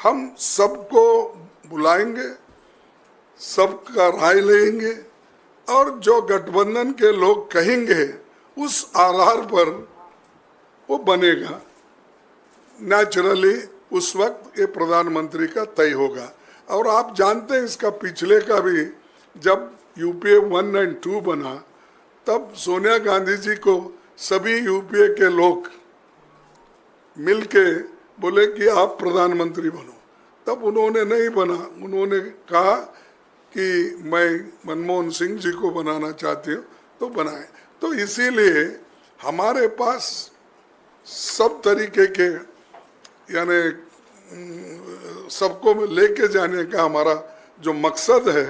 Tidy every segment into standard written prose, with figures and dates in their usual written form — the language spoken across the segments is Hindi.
हम सबको बुलाएंगे, सबका राय लेंगे और जो गठबंधन के लोग कहेंगे उस आधार पर वो बनेगा। नेचुरली उस वक्त ये प्रधानमंत्री का तय होगा। और आप जानते हैं इसका पिछले का भी, जब यूपीए 1 और 2 बना तब सोनिया गांधी जी को सभी यूपीए के लोग मिलके बोले कि आप प्रधानमंत्री बनो, तब उन्होंने नहीं बना। उन्होंने कहा कि मैं मनमोहन सिंह जी को बनाना चाहती हूँ, तो बनाए। तो इसीलिए हमारे पास सब तरीके के यानी सबको लेके जाने का हमारा जो मकसद है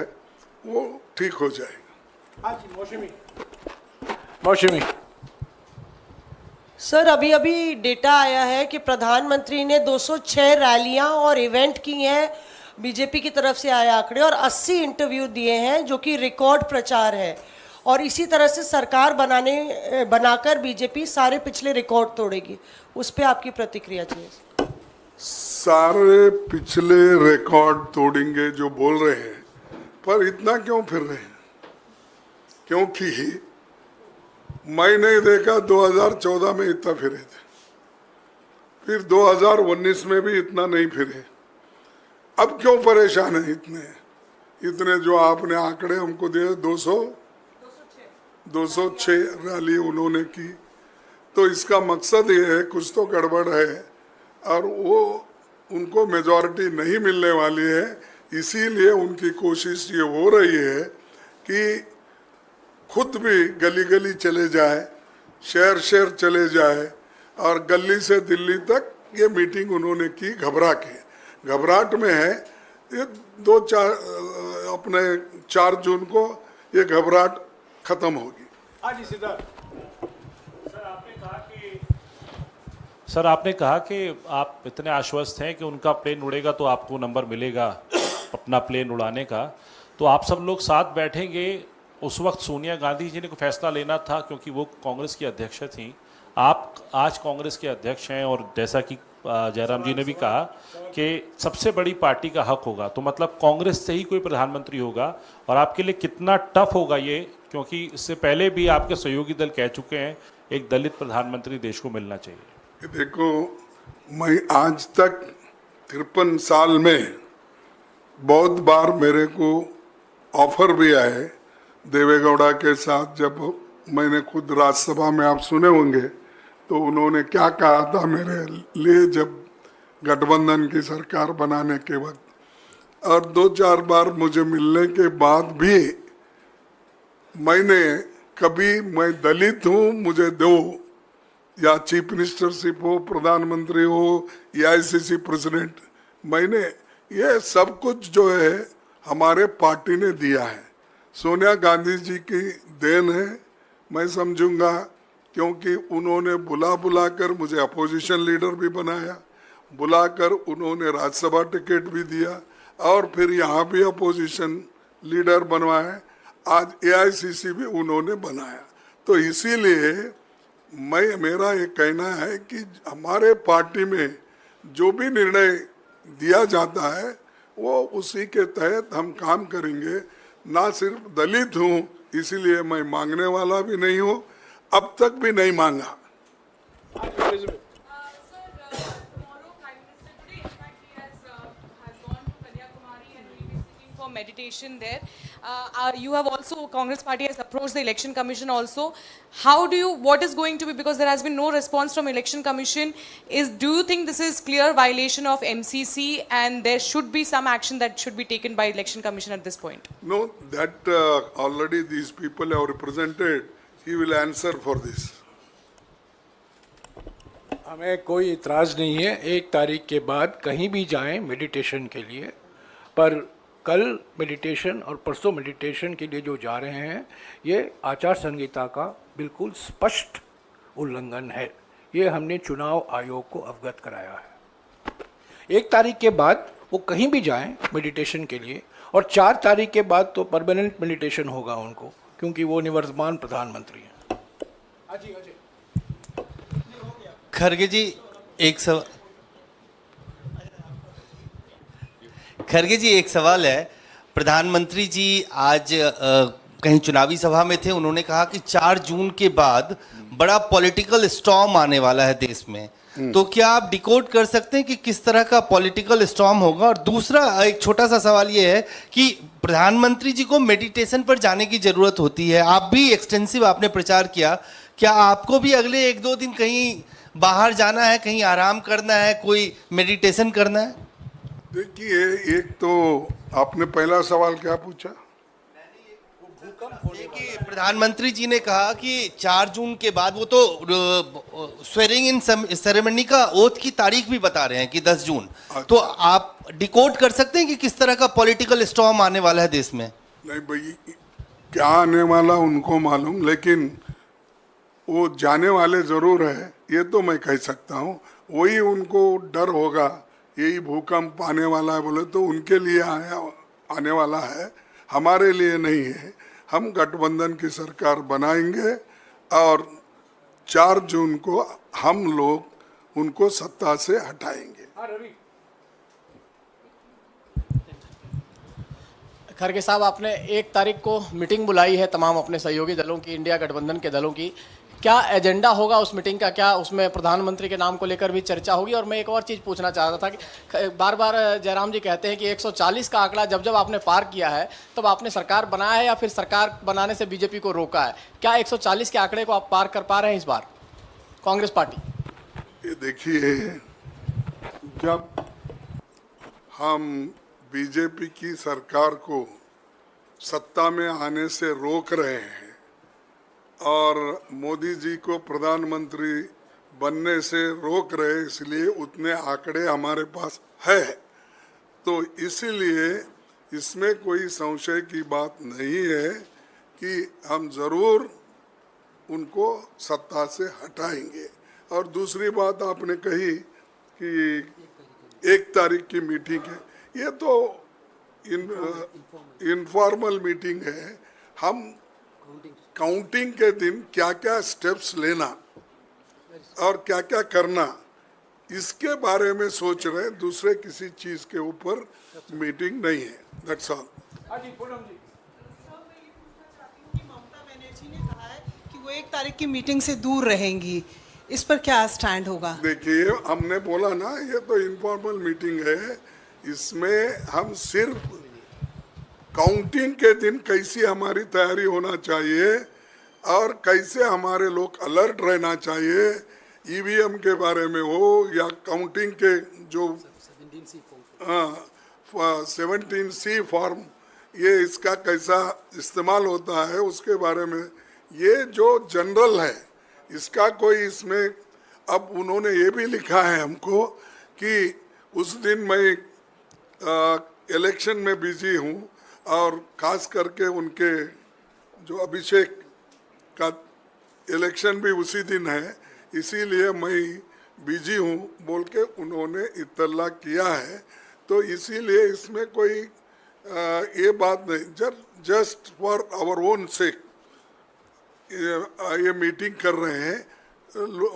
वो ठीक हो जाएगा। हाँ जी, मौसमी। सर, अभी अभी डेटा आया है कि प्रधानमंत्री ने 206 रैलियां और इवेंट की हैं, बीजेपी की तरफ से आए आंकड़े, और 80 इंटरव्यू दिए हैं, जो कि रिकॉर्ड प्रचार है। और इसी तरह से सरकार बनाकर बीजेपी सारे पिछले रिकॉर्ड तोड़ेगी। उस पर आपकी प्रतिक्रिया चाहिए। सारे पिछले रिकॉर्ड तोड़ेंगे जो बोल रहे हैं, पर इतना क्यों फिर रहे हैं? क्योंकि मैं नहीं देखा 2014 में इतना फिरे थे, फिर 2019 में भी इतना नहीं फिरे। अब क्यों परेशान है इतने जो आपने आंकड़े हमको दिए? 206 रैली उन्होंने की। तो इसका मकसद ये है कुछ तो गड़बड़ है और वो उनको मेजॉरिटी नहीं मिलने वाली है। इसीलिए उनकी कोशिश ये हो रही है कि खुद भी गली गली चले जाए, शहर शहर चले जाए और गली से दिल्ली तक ये मीटिंग उन्होंने की घबराहट में है। ये 4 जून को ये घबराहट खत्म होगी। हाँ जी, सिद्धार्थ। सर, आपने कहा कि आप इतने आश्वस्त हैं कि उनका प्लेन उड़ेगा तो आपको नंबर मिलेगा अपना प्लेन उड़ाने का। तो आप सब लोग साथ बैठेंगे। उस वक्त सोनिया गांधी जी ने को फैसला लेना था क्योंकि वो कांग्रेस की अध्यक्ष थी। आप आज कांग्रेस के अध्यक्ष हैं और जैसा कि जयराम जी ने भी कहा कि सबसे बड़ी पार्टी का हक होगा, तो मतलब कांग्रेस से ही कोई प्रधानमंत्री होगा। और आपके लिए कितना टफ होगा ये, क्योंकि इससे पहले भी आपके सहयोगी दल कह चुके हैं एक दलित प्रधानमंत्री देश को मिलना चाहिए। देखो, मैं आज तक 53 साल में बहुत बार मेरे को ऑफर भी आए देवेगौड़ा के साथ। जब मैंने खुद राज्यसभा में आप सुने होंगे तो उन्होंने क्या कहा था मेरे लिए जब गठबंधन की सरकार बनाने के वक्त, और 2-4 बार मुझे मिलने के बाद भी मैंने कभी मैं दलित हूँ मुझे दो, या चीफ मिनिस्टरशिप हो, प्रधानमंत्री हो, या आईसीसी प्रेसिडेंट, मैंने ये सब कुछ जो है हमारे पार्टी ने दिया है। सोनिया गांधी जी की देन है मैं समझूंगा, क्योंकि उन्होंने बुला कर मुझे अपोजिशन लीडर भी बनाया, बुलाकर उन्होंने राज्यसभा टिकट भी दिया और फिर यहाँ भी अपोजिशन लीडर बनवाए। आज एआईसीसी भी उन्होंने बनाया। तो इसीलिए मेरा ये कहना है कि हमारे पार्टी में जो भी निर्णय दिया जाता है वो उसी के तहत हम काम करेंगे। ना सिर्फ दलित हूँ इसीलिए मैं मांगने वाला भी नहीं हूँ, अब तक भी नहीं मांगा। Meditation there. You have also, Congress party has approached the election commission also. How do you, what is going to be, because there has been no response from election commission, do you think this is clear violation of MCC and there should be some action that should be taken by election commission at this point? No, that already these people have represented. He will answer for this. हमें कोई इतराज़ नहीं है 1 तारीख के बाद कहीं भी जाएं मेडिटेशन के लिए, पर कल मेडिटेशन और परसों मेडिटेशन के लिए जो जा रहे हैं ये आचार संहिता का बिल्कुल स्पष्ट उल्लंघन है। ये हमने चुनाव आयोग को अवगत कराया है। 1 तारीख के बाद वो कहीं भी जाएं मेडिटेशन के लिए, और 4 तारीख के बाद तो परमानेंट मेडिटेशन होगा उनको, क्योंकि वो निवर्तमान प्रधानमंत्री हैं। खरगे जी, एक सवाल। खरगे जी, एक सवाल है। प्रधानमंत्री जी आज कहीं चुनावी सभा में थे, उन्होंने कहा कि 4 जून के बाद बड़ा पॉलिटिकल स्टॉर्म आने वाला है देश में। तो क्या आप डिकोड कर सकते हैं कि किस तरह का पॉलिटिकल स्टॉर्म होगा? और दूसरा एक छोटा सा सवाल ये है कि प्रधानमंत्री जी को मेडिटेशन पर जाने की जरूरत होती है, आप भी एक्सटेंसिव आपने प्रचार किया, क्या आपको भी अगले 1-2 दिन कहीं बाहर जाना है, कहीं आराम करना है, कोई मेडिटेशन करना है? देखिए, एक तो आपने पहला सवाल क्या पूछा? कि प्रधानमंत्री जी ने कहा कि 4 जून के बाद, वो तो स्वेरिंग इन सेरेमनी का ओथ की तारीख भी बता रहे हैं कि 10 जून। तो आप डिकोड कर सकते हैं कि किस तरह का पॉलिटिकल स्टॉर्म आने वाला है देश में? नहीं भाई, क्या आने वाला उनको मालूम, लेकिन वो जाने वाले जरूर है, ये तो मैं कह सकता हूँ। वही उनको डर होगा, यही भूकंप आने वाला है बोले तो उनके लिए आने वाला है, हमारे लिए नहीं है। हम गठबंधन की सरकार बनाएंगे और 4 जून को हम लोग उनको सत्ता से हटाएंगे। खरगे साहब, आपने 1 तारीख को मीटिंग बुलाई है तमाम अपने सहयोगी दलों की, इंडिया गठबंधन के दलों की। क्या एजेंडा होगा उस मीटिंग का? क्या उसमें प्रधानमंत्री के नाम को लेकर भी चर्चा होगी? और मैं एक और चीज़ पूछना चाह रहा था कि बार बार जयराम जी कहते हैं कि 140 का आंकड़ा जब जब आपने पार किया है तब आपने सरकार बनाया है या फिर सरकार बनाने से बीजेपी को रोका है? क्या 140 के आंकड़े को आप पार कर पा रहे हैं इस बार कांग्रेस पार्टी? ये देखिए, जब हम बीजेपी की सरकार को सत्ता में आने से रोक रहे हैं और मोदी जी को प्रधानमंत्री बनने से रोक रहे, इसलिए उतने आंकड़े हमारे पास है। तो इसीलिए इसमें कोई संशय की बात नहीं है कि हम ज़रूर उनको सत्ता से हटाएंगे। और दूसरी बात आपने कही कि 1 तारीख की मीटिंग है, ये तो इनफॉर्मल मीटिंग है। हम काउंटिंग के दिन क्या क्या स्टेप्स लेना और क्या क्या करना, इसके बारे में सोच रहे, दूसरे किसी चीज के ऊपर मीटिंग नहीं है। That's all. ममता बनर्जी ने कहा है कि वो 1 तारीख की मीटिंग से दूर रहेंगी, इस पर क्या स्टैंड होगा? देखिए, हमने बोला ना, ये तो इनफॉर्मल मीटिंग है, इसमें हम सिर्फ काउंटिंग के दिन कैसी हमारी तैयारी होना चाहिए और कैसे हमारे लोग अलर्ट रहना चाहिए, ईवीएम के बारे में हो या काउंटिंग के जो 17C फॉर्म, ये इसका कैसा इस्तेमाल होता है उसके बारे में, ये जो जनरल है इसका कोई इसमें, अब उन्होंने ये भी लिखा है हमको कि उस दिन मैं इलेक्शन में बिजी हूँ और खास करके उनके जो अभिषेक का इलेक्शन भी उसी दिन है, इसीलिए मैं बिजी हूँ बोल के उन्होंने इत्तला किया है। तो इसीलिए इसमें कोई ये बात नहीं, just for our own sake ये मीटिंग कर रहे हैं,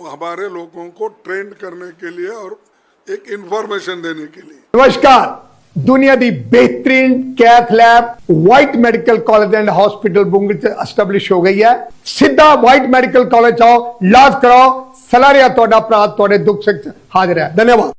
हमारे लोगों को ट्रेंड करने के लिए और एक इंफॉर्मेशन देने के लिए। नमस्कार, दुनिया दी बेहतरीन कैथ लैब वाइट मेडिकल कॉलेज एंड हॉस्पिटल बुंगल से एस्टैब्लिश हो गई है। सीधा वाइट मेडिकल कॉलेज आओ, इलाज कराओ, सलारिया तोड़ा प्रात तोड़े दुख से हाजिर है। धन्यवाद।